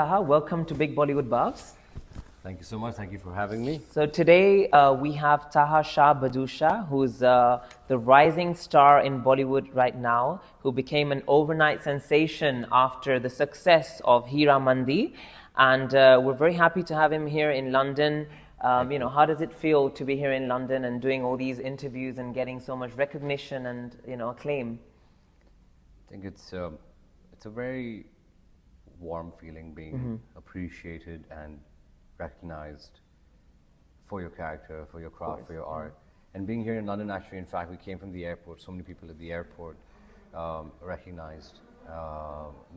Taha, welcome to Big Bollywood Buffs. Thank you so much. Thank you for having me. So today we have Taha Shah Badussha, who's the rising star in Bollywood right now, who became an overnight sensation after the success of Heeramandi. And we're very happy to have him here in London. How does it feel to be here in London and doing all these interviews and getting so much recognition and acclaim? I think it's a very warm feeling being appreciated and recognized for your character, for your craft, for your art. And being here in London, actually, in fact, we came from the airport. So many people at the airport recognized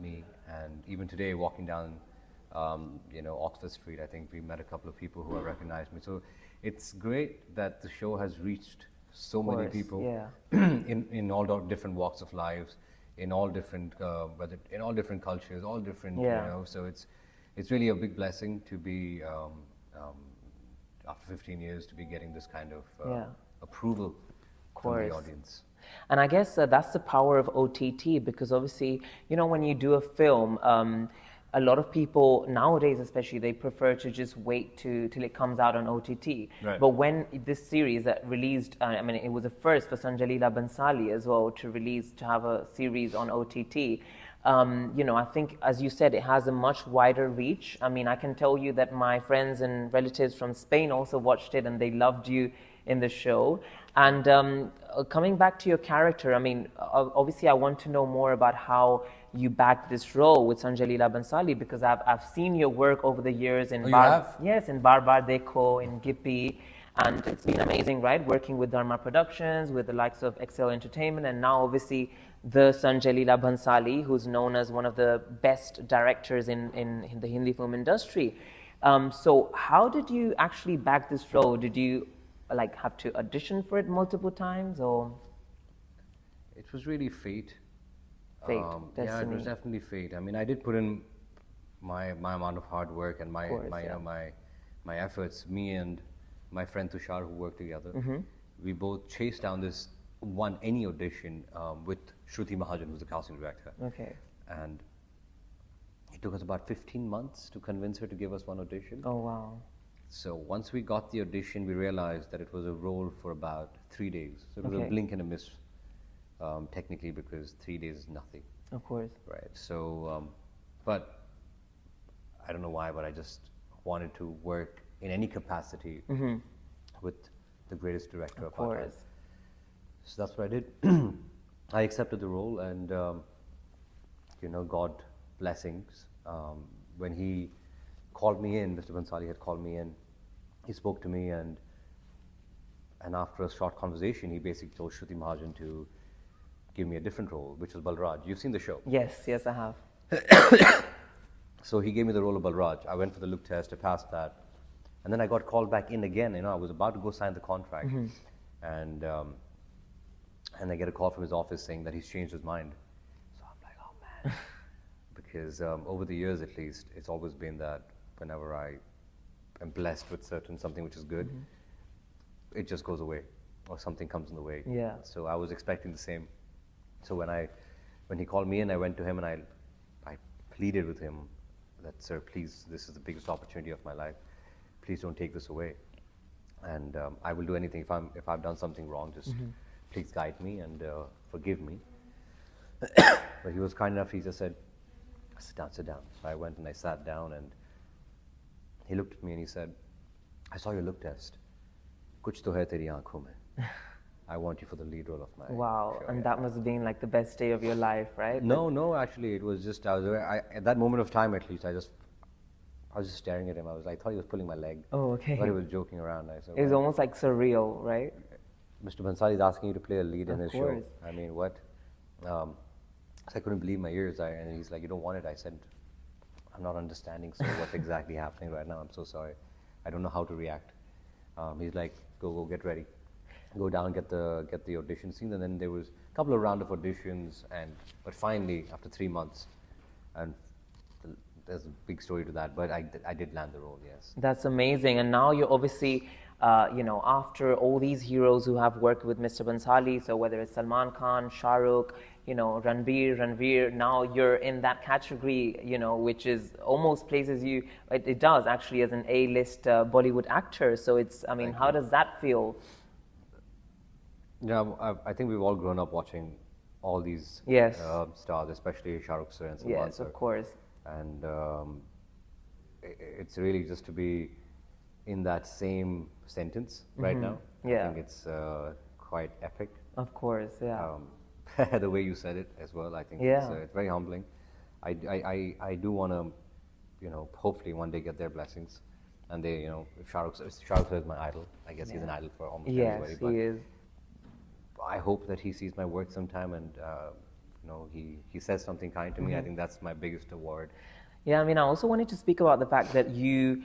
me. And even today, walking down, Oxford Street, I think we met a couple of people who have recognized me. So it's great that the show has reached so many people in all different walks of lives, in all different in all different cultures, all different so it's really a big blessing to be after 15 years to be getting this kind of approval from the audience. And I guess that's the power of OTT, because obviously, when you do a film, a lot of people nowadays, especially, they prefer to just wait till it comes out on OTT. Right. But when this series that released, it was a first for Sanjay, Leela, Bhansali as well to have a series on OTT. I think, as you said, it has a much wider reach. I can tell you that my friends and relatives from Spain also watched it and they loved you in the show. And coming back to your character, obviously I want to know more about how you backed this role with Sanjay, Leela, Bhansali, because I've seen your work over the years in Yes, in Bar Bar Dekho, in Gippy, and it's been amazing, right? Working with Dharma Productions, with the likes of Excel Entertainment, and now obviously the Sanjay, Leela, Bhansali, who's known as one of the best directors in the Hindi film industry. So how did you actually back this role? Did you have to audition for it multiple times, or? It was really fate. Fate, destiny. Yeah, it was definitely fate. I did put in my amount of hard work and my efforts. Me and my friend Tushar, who worked together, we both chased down any audition with Shruti Mahajan, who's the casting director. Okay. And it took us about 15 months to convince her to give us one audition. Oh, wow. So once we got the audition, we realized that it was a role for about 3 days. So it was a blink and a miss, technically, because 3 days is nothing. Of course. Right. So, but I don't know why, but I just wanted to work in any capacity with the greatest director of our time. So that's what I did. I accepted the role, and God blessings. When he called me in, Mr. Bhansali had called me in. He spoke to me, and after a short conversation, he basically told Shruti Mahajan to give me a different role, which was Balraj. You've seen the show? Yes, I have. So he gave me the role of Balraj. I went for the look test, I passed that. And then I got called back in again. I was about to go sign the contract. And I get a call from his office saying that he's changed his mind. So I'm like, oh man. Because over the years, at least, it's always been that whenever I am blessed with something which is good, it just goes away, or something comes in the way. Yeah. So I was expecting the same. So when he called me in, I went to him and I pleaded with him that, sir, please, this is the biggest opportunity of my life. Please don't take this away. And I will do anything. If I've done something wrong, just please guide me and forgive me. But he was kind enough. He just said, sit down, sit down. So I went and I sat down, and he looked at me and he said, I saw your look test. Kuch to hai teri aankhon mein. I want you for the lead role of my Wow, show. and that must have been like the best day of your life, right? No, actually, it was just, at that moment of time at least, I was just staring at him. I thought he was pulling my leg. Oh, okay. I thought he was joking around. I said, it was almost like surreal, right? Mr. Bhansali is asking you to play a lead in his show. Of course. What? So I couldn't believe my ears. And he's like, you don't want it? I said, I'm not understanding, so what's exactly happening right now? I'm so sorry. I don't know how to react. He's like, go get ready. Go down, get the audition scene. And then there was a couple of rounds of auditions, but finally, after 3 months, and there's a big story to that, but I did land the role, yes. That's amazing. And now you're obviously after all these heroes who have worked with Mr. Bhansali, so whether it's Salman Khan, Shah Rukh, Ranveer, now you're in that category, which is almost places you, it does actually as an A-list Bollywood actor. So it's, I mean, Thank how you. does that feel? Yeah, I think we've all grown up watching all these Yes. stars, especially Shah Rukh sir and Salman Yes, sir. of course. And it's really just to be in that same sentence right now. Yeah. I think it's quite epic. Of course, yeah. The way you said it as well, I think Yeah. it's very humbling. I do want to, hopefully one day get their blessings. And they, if Shah Rukh sir is my idol. I guess he's an idol for almost Yes, everybody. he is. I hope that he sees my work sometime and he says something kind to me. I think that's my biggest award. Yeah, I mean, I also wanted to speak about the fact that you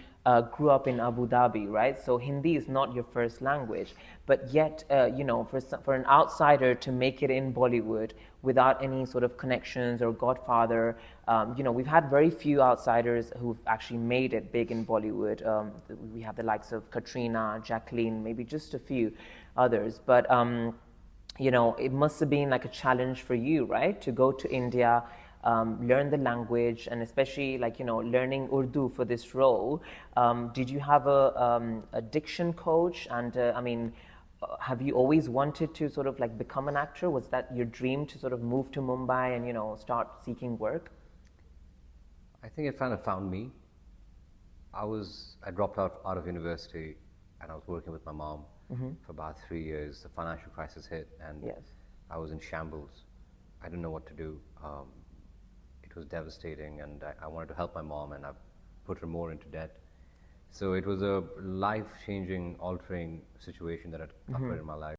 grew up in Abu Dhabi, right? So Hindi is not your first language, but yet, for an outsider to make it in Bollywood without any sort of connections or godfather, we've had very few outsiders who've actually made it big in Bollywood. We have the likes of Katrina, Jacqueline, maybe just a few others, but it must have been like a challenge for you, right? To go to India, learn the language, and especially learning Urdu for this role. Did you have a diction coach? And have you always wanted to sort of become an actor? Was that your dream to sort of move to Mumbai and start seeking work? I think it kind of found me. I dropped out of university and I was working with my mom for about 3 years. The financial crisis hit and Yes. I was in shambles. I didn't know what to do. It was devastating and I wanted to help my mom and I put her more into debt. So it was a life-changing, altering situation that had occurred in my life.